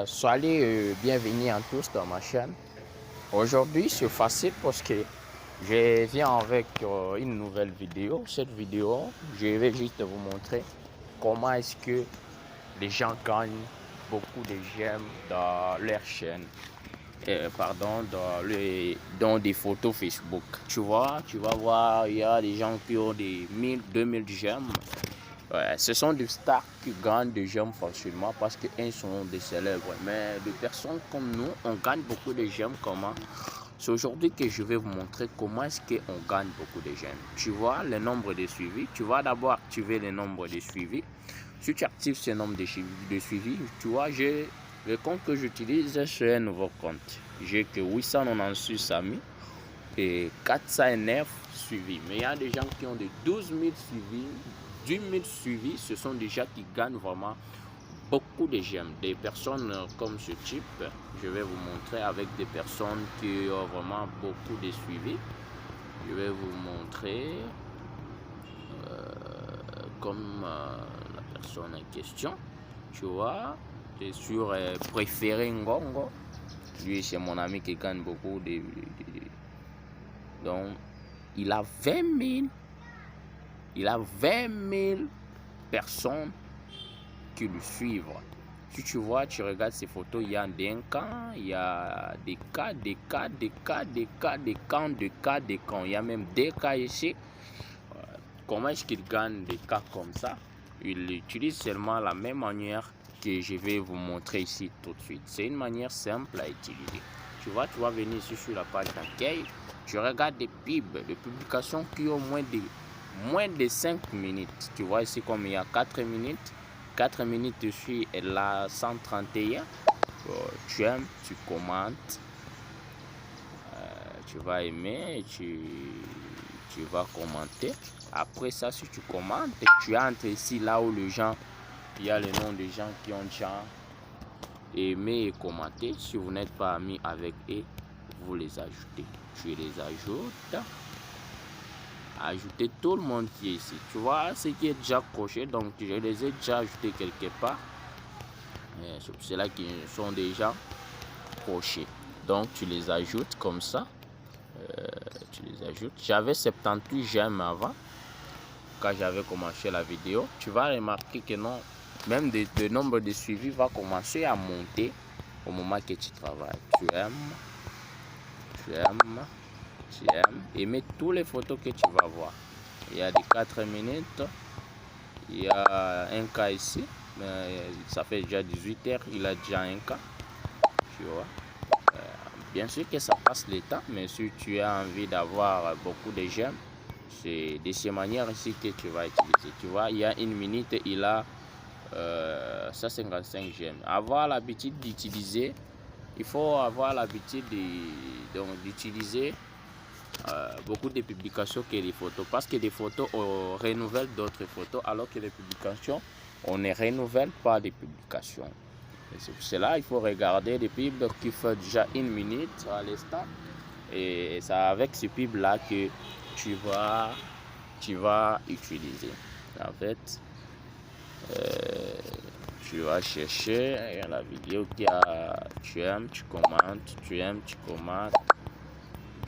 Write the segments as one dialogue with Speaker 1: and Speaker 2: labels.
Speaker 1: Salut, bienvenue à tous dans ma chaîne. Aujourd'hui, c'est facile parce que je viens avec une nouvelle vidéo. Cette vidéo, je vais juste vous montrer comment est-ce que les gens gagnent beaucoup de j'aime dans leur chaîne. Dans des photos Facebook. Tu vois, tu vas voir, il y a des gens qui ont des 1000, 2000 j'aime. Ouais, ce sont des stars qui gagnent des j'aime facilement parce qu'ils sont des célèbres. Mais des personnes comme nous, on gagne beaucoup de j'aime comment? C'est aujourd'hui que je vais vous montrer comment est-ce qu'on gagne beaucoup de j'aime. Tu vois le nombre de suivis. Tu vas d'abord activer le nombre de suivis. Si tu actives ce nombre de suivis, tu vois, le compte que j'utilise, c'est un nouveau compte. J'ai que 896 amis et 409 suivis. Mais il y a des gens qui ont de 12 000 suivis. 10 000 suivis, ce sont des gens qui gagnent vraiment beaucoup de j'aime. Des personnes comme ce type, je vais vous montrer avec des personnes qui ont vraiment beaucoup de suivis. Je vais vous montrer comme la personne en question. Tu vois, c'est sur préféré Ngongo. Lui, c'est mon ami qui gagne beaucoup de. Donc, il a 20 000. Il a 20 000 personnes qui le suivent. Si tu vois, tu regardes ces photos, il y a des camps, il y a des cas, des cas, des cas, des cas, des camps, des cas, des camps. Il y a même des cas ici. Comment est-ce qu'il gagne des cas comme ça? Il utilise seulement la même manière que je vais vous montrer ici tout de suite. C'est une manière simple à utiliser. Tu vois, tu vas venir ici sur la page d'accueil. Tu regardes des pubs, des publications qui ont moins de 5 minutes. Tu vois ici comme il y a 4 minutes. 4 minutes dessus, elle a 131. Tu aimes, tu commentes. Tu vas aimer, tu vas commenter. Après ça, si tu commentes, tu entres ici là où les gens, il y a le nom des gens qui ont déjà aimé et commenté. Si vous n'êtes pas ami avec eux, vous les ajoutez. Tu les ajoutes. Ajouter tout le monde qui est ici. Tu vois ce qui est déjà coché, donc je les ai déjà ajoutés quelque part. C'est là qu'ils sont déjà cochés. Donc tu les ajoutes comme ça. Tu les ajoutes. J'avais 78 j'aime avant. Quand j'avais commencé la vidéo, tu vas remarquer que non, même le nombre de suivis va commencer à monter au moment que tu travailles. Tu aimes, tu aimes, tu aimes, et mets toutes les photos que tu vas voir. Il y a des 4 minutes, il y a un cas ici, mais ça fait déjà 18 heures, il a déjà un cas, tu vois. Bien sûr que ça passe le temps, mais si tu as envie d'avoir beaucoup de j'aime, c'est de ces manières ici que tu vas utiliser. Tu vois, il y a une minute, il a 155 j'aime. Avoir l'habitude d'utiliser, il faut avoir l'habitude d'utiliser beaucoup de publications que les photos. Parce que les photos, on renouvelle d'autres photos, alors que les publications, on ne renouvelle pas les publications. C'est pour cela il faut regarder des pubs qui font déjà une minute à l'instant. Et c'est avec ce pub là que tu vas utiliser. En fait, tu vas chercher la vidéo qui a tu aimes, tu commentes, tu aimes, tu commentes,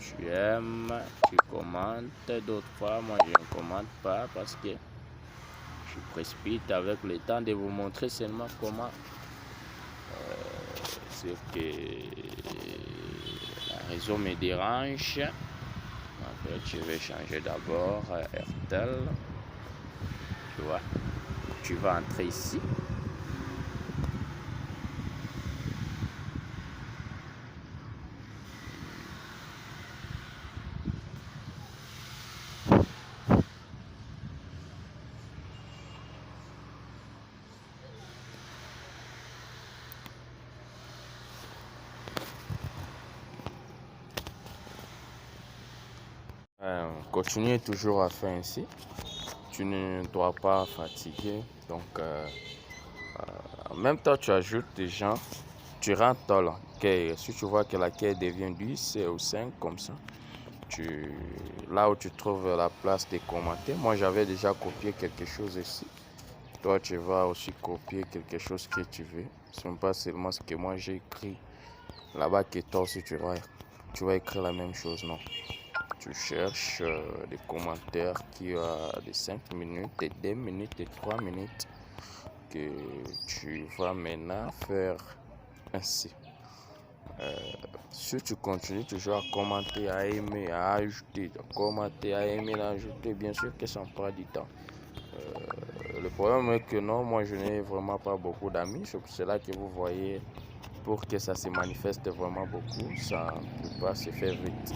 Speaker 1: tu aimes, tu commentes. D'autres fois, moi je ne commente pas parce que je précipite avec le temps de vous montrer seulement comment c'est que la réseau me dérange. En fait, je vais changer d'abord RTL. Tu vois, tu vas entrer ici. Continue toujours à faire ainsi. Tu ne dois pas fatiguer. Donc, en même temps, tu ajoutes des gens. Tu rentres dans la quai. Si tu vois que la quai devient 10 ou 5 comme ça, là où tu trouves la place de commenter. Moi, j'avais déjà copié quelque chose ici. Toi, tu vas aussi copier quelque chose que tu veux. Ce n'est pas seulement ce que moi j'ai écrit là-bas que toi aussi tu vas écrire la même chose, non. Tu cherches des commentaires qui ont de 5 minutes, de 2 minutes, de 3 minutes que tu vas maintenant faire ainsi. Si tu continues toujours à commenter, à aimer, à ajouter, à commenter, à aimer, à ajouter, bien sûr que ça me prend du temps. Le problème est que non, moi je n'ai vraiment pas beaucoup d'amis, c'est pour cela que vous voyez, pour que ça se manifeste vraiment beaucoup, ça ne peut pas se faire vite.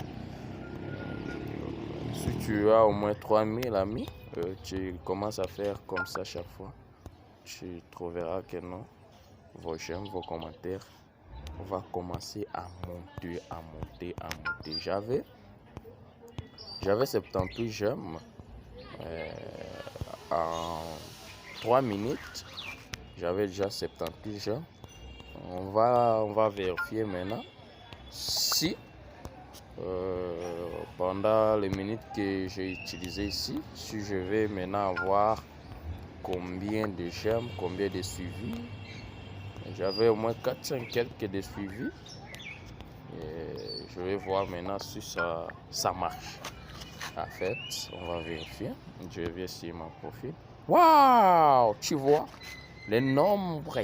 Speaker 1: Si tu as au moins 3000 amis, tu commences à faire comme ça chaque fois. Tu trouveras que non, vos j'aime, vos commentaires va commencer à monter, à monter, à monter. J'avais 78 j'aime en 3 minutes. J'avais déjà 78 j'aime. On va vérifier maintenant si pendant les minutes que j'ai utilisées ici, si je vais maintenant avoir combien de j'aime, combien de suivis. J'avais au moins 400 quelques de suivis. Et je vais voir maintenant si ça marche. En fait, on va vérifier. Je vais sur mon profil. Waouh! Tu vois, le nombre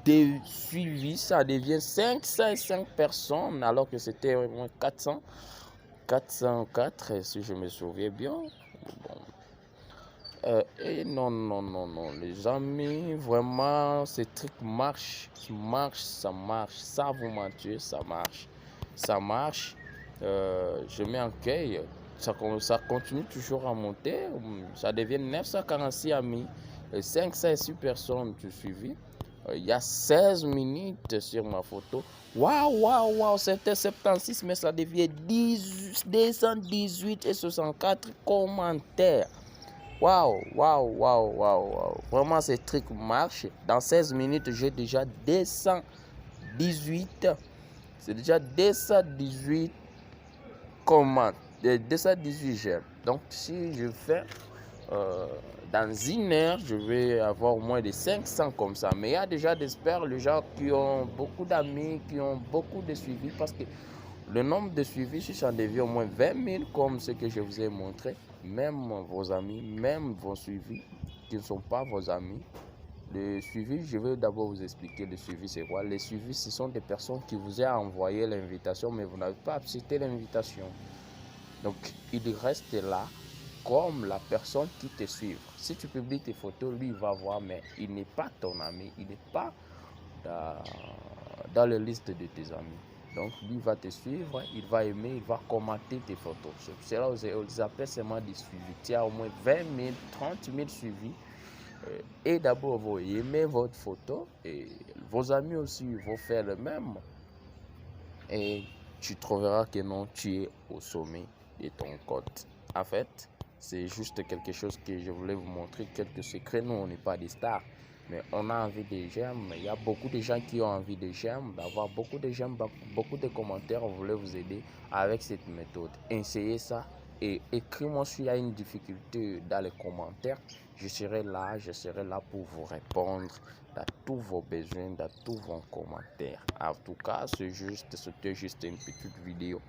Speaker 1: de suivis, ça devient 505 personnes alors que c'était au moins 404 si je me souviens bien. Bon. Et non, les amis, vraiment, ces trucs marchent, ça marche, ça vous mentir, ça marche. Je mets en cueil, ça continue toujours à monter, ça devient 946 amis, 506 personnes qui suivi. Il y a 16 minutes sur ma photo. Waouh, c'était 76, mais ça devient 218 et 64 commentaires. Waouh. Vraiment, ces trucs marchent. Dans 16 minutes, j'ai déjà 218. C'est déjà 218 commentaires. 218 j'aime. Donc, si je fais dans une heure, je vais avoir au moins de 500 comme ça. Mais il y a déjà d'experts, les gens qui ont beaucoup d'amis, qui ont beaucoup de suivis. Parce que le nombre de suivis, si ça devient au moins 20 000, comme ce que je vous ai montré, même vos amis, même vos suivis, qui ne sont pas vos amis, le suivi, je vais d'abord vous expliquer le suivi, c'est quoi. Les suivis, ce sont des personnes qui vous ont envoyé l'invitation, mais vous n'avez pas accepté l'invitation. Donc, il reste là comme la personne qui te suit. Si tu publies tes photos, lui, il va voir, mais il n'est pas ton ami, il n'est pas dans la liste de tes amis. Donc, lui va te suivre, il va aimer, il va commenter tes photos. C'est là où on les appelle seulement des suivis. Tu as au moins 20 000, 30 000 suivis. Et d'abord, vous aimez votre photo et vos amis aussi vont faire le même. Et tu trouveras que non, tu es au sommet de ton code. En fait, c'est juste quelque chose que je voulais vous montrer, quelques secrets. Nous, on n'est pas des stars, mais on a envie de j'aime. Il y a beaucoup de gens qui ont envie de j'aime, d'avoir beaucoup de j'aime, beaucoup de commentaires. On voulait vous aider avec cette méthode. Essayez ça et écrivez-moi s'il y a une difficulté dans les commentaires. Je serai là pour vous répondre à tous vos besoins, à tous vos commentaires. En tout cas, c'était juste une petite vidéo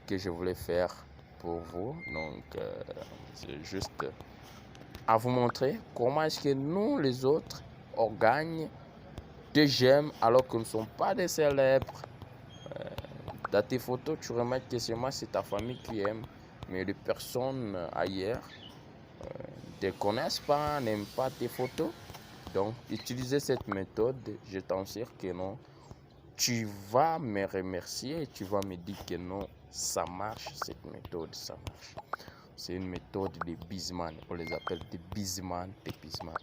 Speaker 1: que je voulais faire pour vous. Donc, c'est juste à vous montrer comment est-ce que nous, les autres, on gagne des j'aime alors que nous ne sommes pas des célèbres. Dans tes photos, tu remarques que c'est ta famille qui aime, mais les personnes ailleurs ne te connaissent pas, n'aiment pas tes photos. Donc, utiliser cette méthode, je t'assure que non, tu vas me remercier et tu vas me dire que non, ça marche, cette méthode, ça marche. C'est une méthode de Bizman, on les appelle des Bizman.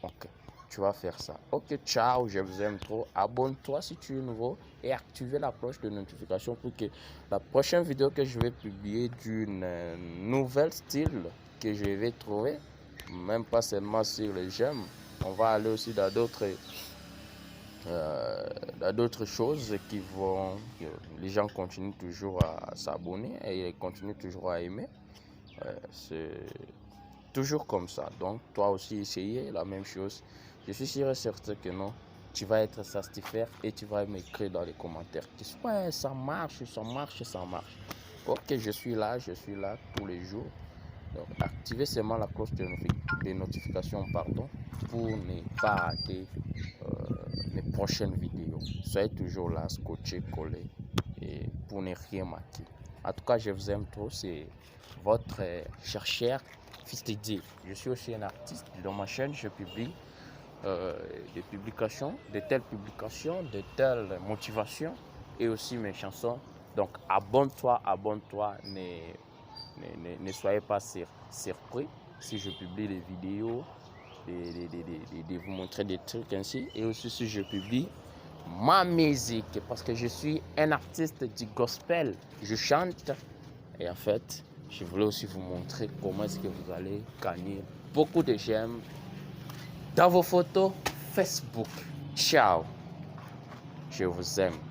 Speaker 1: Ok, tu vas faire ça. Ok, ciao, je vous aime trop. Abonne-toi si tu es nouveau et active la cloche de notification pour que la prochaine vidéo que je vais publier d'une nouvelle style que je vais trouver, même pas seulement sur les j'aime, on va aller aussi dans d'autres choses qui vont, les gens continuent toujours à s'abonner et ils continuent toujours à aimer. C'est toujours comme ça. Donc, toi aussi, essayez la même chose. Je suis sûr et certain que non, tu vas être satisfait et tu vas m'écrire dans les commentaires. Ouais, ça marche. Ok, je suis là tous les jours. Donc, activez seulement la cloche de notification pour ne pas rater mes prochaines vidéos. Soyez toujours là, scotché, collé, et pour ne rien manquer. En tout cas, je vous aime trop. C'est votre chercheur Fils de Dieu. Je suis aussi un artiste. Dans ma chaîne, je publie des publications, de telles motivations et aussi mes chansons. Donc, abonne-toi, ne soyez pas surpris si je publie des vidéos, de vous montrer des trucs ainsi. Et aussi si je publie ma musique, parce que je suis un artiste du gospel. Je chante et en fait, je voulais aussi vous montrer comment est-ce que vous allez gagner beaucoup de j'aime dans vos photos Facebook. Ciao, je vous aime.